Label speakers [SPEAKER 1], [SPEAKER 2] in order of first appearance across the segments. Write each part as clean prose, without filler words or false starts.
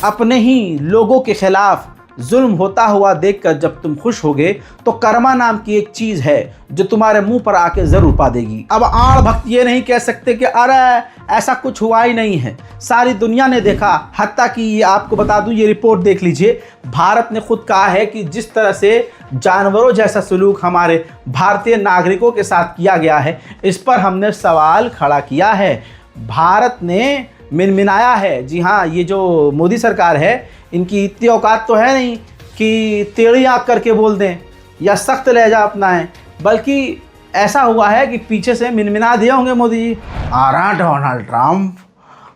[SPEAKER 1] अपने ही लोगों के खिलाफ जुल्म होता हुआ देखकर जब तुम खुश होगे तो कर्मा नाम की एक चीज़ है जो तुम्हारे मुंह पर आके ज़रूर पा देगी। अब आड़ भक्त ये नहीं कह सकते कि अरे ऐसा कुछ हुआ ही नहीं है, सारी दुनिया ने देखा। हत्ता कि ये आपको बता दूं, ये रिपोर्ट देख लीजिए, भारत ने खुद कहा है कि जिस तरह से जानवरों जैसा सलूक हमारे भारतीय नागरिकों के साथ किया गया है, इस पर हमने सवाल खड़ा किया है। भारत ने मिनमिनाया है। जी हाँ, ये जो मोदी सरकार है, इनकी इतनी औकात तो है नहीं कि टेढ़ी आँख करके बोल दें या सख्त लहजा अपनाएं, बल्कि ऐसा हुआ है कि पीछे से मिनमिना दिए होंगे मोदी जी। अरे डोनाल्ड ट्रंप,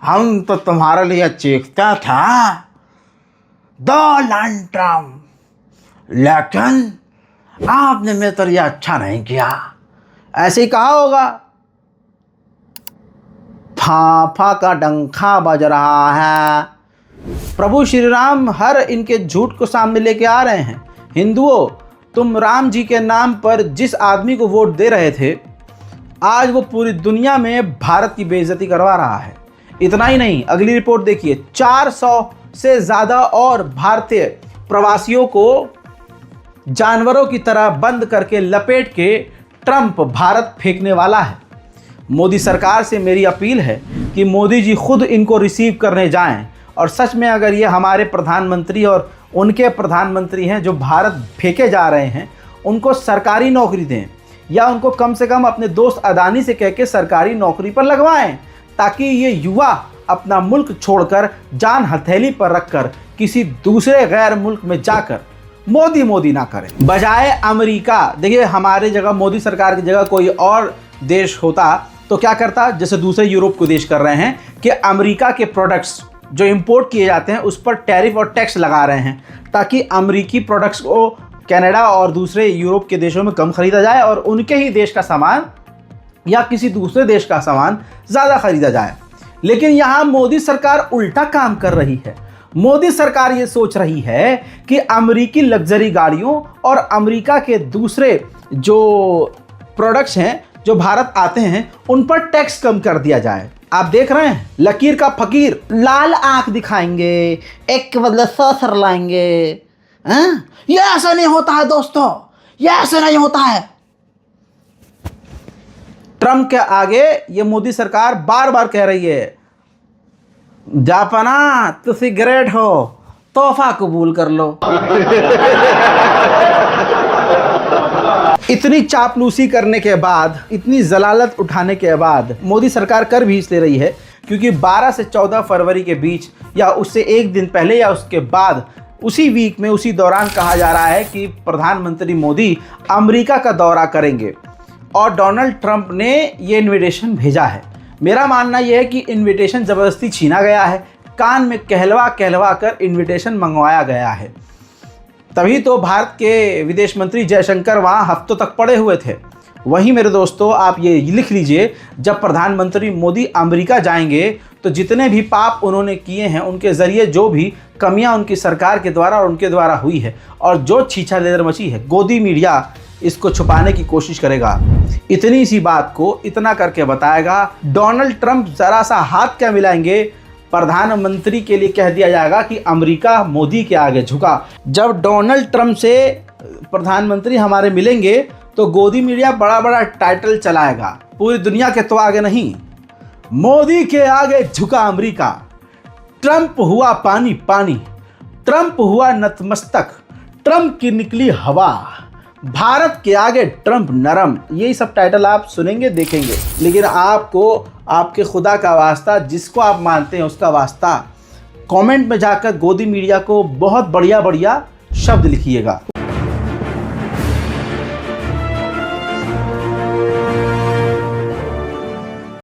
[SPEAKER 1] हम तो तुम्हारे लिए चीखता था डोनाल्ड ट्रंप, लेकिन आपने मेरे लिए अच्छा नहीं किया, ऐसे ही कहा होगा। फाफा का डंखा बज रहा है। प्रभु श्री राम हर इनके झूठ को सामने लेके आ रहे हैं। हिंदुओं, तुम राम जी के नाम पर जिस आदमी को वोट दे रहे थे, आज वो पूरी दुनिया में भारत की बेइज्जती करवा रहा है। इतना ही नहीं, अगली रिपोर्ट देखिए, 400 से ज़्यादा और भारतीय प्रवासियों को जानवरों की तरह बंद करके लपेट के ट्रंप भारत फेंकने वाला है। मोदी सरकार से मेरी अपील है कि मोदी जी खुद इनको रिसीव करने जाएं, और सच में अगर ये हमारे प्रधानमंत्री और उनके प्रधानमंत्री हैं जो भारत फेंके जा रहे हैं, उनको सरकारी नौकरी दें, या उनको कम से कम अपने दोस्त अदानी से कह के सरकारी नौकरी पर लगवाएं, ताकि ये युवा अपना मुल्क छोड़कर जान हथेली पर रखकर किसी दूसरे गैर मुल्क में जाकर मोदी ना करें। बजाय अमेरिका, देखिए हमारे जगह, मोदी सरकार की जगह कोई और देश होता तो क्या करता, जैसे दूसरे यूरोप के देश कर रहे हैं कि अमेरिका के प्रोडक्ट्स जो इंपोर्ट किए जाते हैं उस पर टैरिफ और टैक्स लगा रहे हैं, ताकि अमेरिकी प्रोडक्ट्स को कनाडा और दूसरे यूरोप के देशों में कम खरीदा जाए और उनके ही देश का सामान या किसी दूसरे देश का सामान ज़्यादा खरीदा जाए। लेकिन यहाँ मोदी सरकार उल्टा काम कर रही है। मोदी सरकार ये सोच रही है कि अमेरिकी लग्जरी गाड़ियों और अमेरिका के दूसरे जो प्रोडक्ट्स हैं जो भारत आते हैं, उन पर टैक्स कम कर दिया जाए। आप देख रहे हैं, लकीर का फकीर लाल आंख दिखाएंगे, एक के बदले 100 सर लाएंगे। ये ऐसा नहीं होता है दोस्तों, ये ऐसा नहीं होता है। ट्रंप के आगे ये मोदी सरकार बार बार कह रही है, जापाना तुसी ग्रेट हो, तोहफा कबूल कर लो। इतनी चापलूसी करने के बाद, इतनी जलालत उठाने के बाद मोदी सरकार कर भी इसलिए रही है क्योंकि 12 से 14 फरवरी के बीच या उससे एक दिन पहले या उसके बाद, उसी वीक में, उसी दौरान कहा जा रहा है कि प्रधानमंत्री मोदी अमेरिका का दौरा करेंगे और डोनाल्ड ट्रंप ने ये इन्विटेशन भेजा है। मेरा मानना यह है कि इन्विटेशन ज़बरदस्ती छीना गया है, कान में कहलवा कर इन्विटेशन मंगवाया गया है। तभी तो भारत के विदेश मंत्री जयशंकर वहाँ हफ्तों तक पड़े हुए थे। वहीं मेरे दोस्तों, आप ये लिख लीजिए, जब प्रधानमंत्री मोदी अमेरिका जाएंगे तो जितने भी पाप उन्होंने किए हैं, उनके ज़रिए जो भी कमियां उनकी सरकार के द्वारा और उनके द्वारा हुई है, और जो छीछा लेदर मची है, गोदी मीडिया इसको छुपाने की कोशिश करेगा। इतनी सी बात को इतना करके बताएगा। डोनाल्ड ट्रंप ज़रा सा हाथ क्या मिलाएंगे, प्रधानमंत्री के लिए कह दिया जाएगा कि अमेरिका मोदी के आगे झुका। जब डोनाल्ड ट्रंप से प्रधानमंत्री हमारे मिलेंगे तो गोदी मीडिया बड़ा बड़ा टाइटल चलाएगा, पूरी दुनिया के तो आगे नहीं, मोदी के आगे झुका अमेरिका, ट्रंप हुआ पानी पानी, ट्रंप हुआ नतमस्तक, ट्रंप की निकली हवा, भारत के आगे ट्रंप नरम। यही सब टाइटल आप सुनेंगे, देखेंगे। लेकिन आपको आपके खुदा का वास्ता, जिसको आप मानते हैं उसका वास्ता, कमेंट में जाकर गोदी मीडिया को बहुत बढ़िया बढ़िया शब्द लिखिएगा।